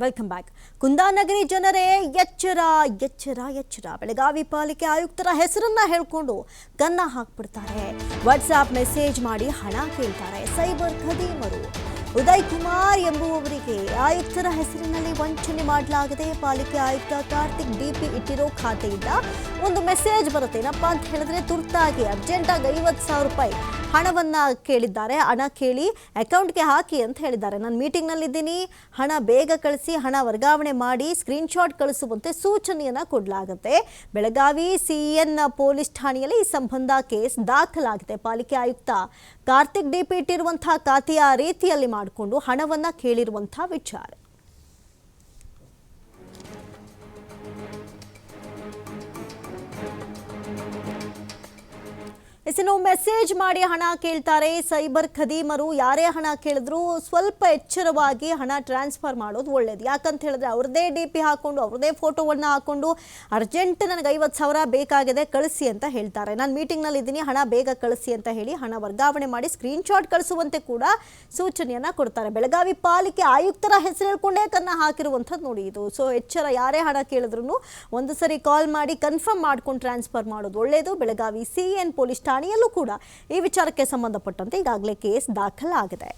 Welcome back. ಕುಂದಾನಗರಿ ಜನರೇ ಎಚ್ಚರ ಎಚ್ಚರ ಎಚ್ಚರ. ಬೆಳಗಾವಿ ಪಾಲಿಕೆ ಆಯುಕ್ತರ ಹೆಸರನ್ನ ಹೇಳ್ಕೊಂಡು ಕನ್ನ ಹಾಕ್ಬಿಡ್ತಾರೆ. ವಾಟ್ಸ್ಆಪ್ ಮೆಸೇಜ್ ಮಾಡಿ ಹಣ ಕೇಳ್ತಾರೆ. ಸೈಬರ್ ಖದೀಮರು. ಉದಯ್ ಕುಮಾರ್ ಎಂಬುವವರಿಗೆ ಆಯುಕ್ತರ ಹೆಸರಿನಲ್ಲಿ ವಂಚನೆ ಮಾಡಲಾಗಿದೆ. ಪಾಲಿಕೆ ಆಯುಕ್ತ ಕಾರ್ತಿಕ್ ಡಿಪಿ ಇಟ್ಟಿರೋ ಖಾತೆಯಿಂದ ಒಂದು ಮೆಸೇಜ್ ಬರುತ್ತೆ. ಏನಪ್ಪ ಅಂತ ಹೇಳಿದ್ರೆ, ತುರ್ತಾಗಿ ಅರ್ಜೆಂಟಾಗಿ 50,000 ರೂಪಾಯಿ ಹಣವನ್ನು ಕೇಳಿದ್ದಾರೆ. ಹಣ ಕೇಳಿ ಅಕೌಂಟ್ಗೆ ಹಾಕಿ ಅಂತ ಹೇಳಿದ್ದಾರೆ. ನಾನು ಮೀಟಿಂಗ್ನಲ್ಲಿದ್ದೀನಿ, ಹಣ ಬೇಗ ಕಳಿಸಿ, ಹಣ ವರ್ಗಾವಣೆ ಮಾಡಿ ಸ್ಕ್ರೀನ್ಶಾಟ್ ಕಳಿಸುವಂತೆ ಸೂಚನೆಯನ್ನು ಕೊಡಲಾಗುತ್ತೆ. ಬೆಳಗಾವಿ CN ಪೊಲೀಸ್ ಠಾಣೆಯಲ್ಲಿ ಈ ಸಂಬಂಧ ಕೇಸ್ ದಾಖಲಾಗಿದೆ. ಪಾಲಿಕೆ ಆಯುಕ್ತ ಕಾರ್ತಿಕ್ ಡಿಪಿ ಇಟ್ಟಿರುವಂತಹ ಖಾತೆಯ ರೀತಿಯಲ್ಲಿ ಮಾಡಿಕೊಂಡು ಹಣವನ್ನು ಕೇಳಿರುವಂತಹ ವಿಚಾರ. ಇನ್ನು ಮೆಸೇಜ್ ಮಾಡಿ ಹಣ ಕೇಳ್ತಾರೆ ಸೈಬರ್ ಖದೀಮರು. ಯಾರೇ ಹಣ ಕೇಳಿದ್ರು ಸ್ವಲ್ಪ ಎಚ್ಚರವಾಗಿ ಹಣ ಟ್ರಾನ್ಸ್ಫರ್ ಮಾಡೋದು ಒಳ್ಳೇದು. ಯಾಕಂತ ಹೇಳಿದ್ರೆ ಅವ್ರದೇ DP ಹಾಕೊಂಡು ಅವ್ರದೇ ಫೋಟೋವನ್ನು ಹಾಕೊಂಡು ಅರ್ಜೆಂಟ್ ನನಗೆ 50,000 ಬೇಕಾಗಿದೆ ಕಳಿಸಿ ಅಂತ ಹೇಳ್ತಾರೆ. ನಾನು ಮೀಟಿಂಗ್ನಲ್ಲಿ ಇದ್ದೀನಿ, ಹಣ ಬೇಗ ಕಳಿಸಿ ಅಂತ ಹೇಳಿ ಹಣ ವರ್ಗಾವಣೆ ಮಾಡಿ ಸ್ಕ್ರೀನ್ಶಾಟ್ ಕಳಿಸುವಂತೆ ಕೂಡ ಸೂಚನೆಯನ್ನು ಕೊಡ್ತಾರೆ. ಬೆಳಗಾವಿ ಪಾಲಿಕೆ ಆಯುಕ್ತರ ಹೆಸರು ಹೇಳ್ಕೊಂಡೇ ಕನ್ನ ಹಾಕಿರುವಂಥದ್ದು ನೋಡಿ ಇದು. ಸೊ ಎಚ್ಚರ, ಯಾರೇ ಹಣ ಕೇಳಿದ್ರು ಒಂದು ಸರಿ ಕಾಲ್ ಮಾಡಿ ಕನ್ಫರ್ಮ್ ಮಾಡ್ಕೊಂಡು ಟ್ರಾನ್ಸ್ಫರ್ ಮಾಡೋದು ಒಳ್ಳೆಯದು. ಬೆಳಗಾವಿ CN ಪೊಲೀಸ್ ಠಾಣೆಯಲ್ಲೂ ಕೂಡ ಈ ವಿಚಾರಕ್ಕೆ ಸಂಬಂಧಪಟ್ಟಂತೆ ಈಗಾಗಲೇ ಕೇಸ್ ದಾಖಲಾಗಿದೆ.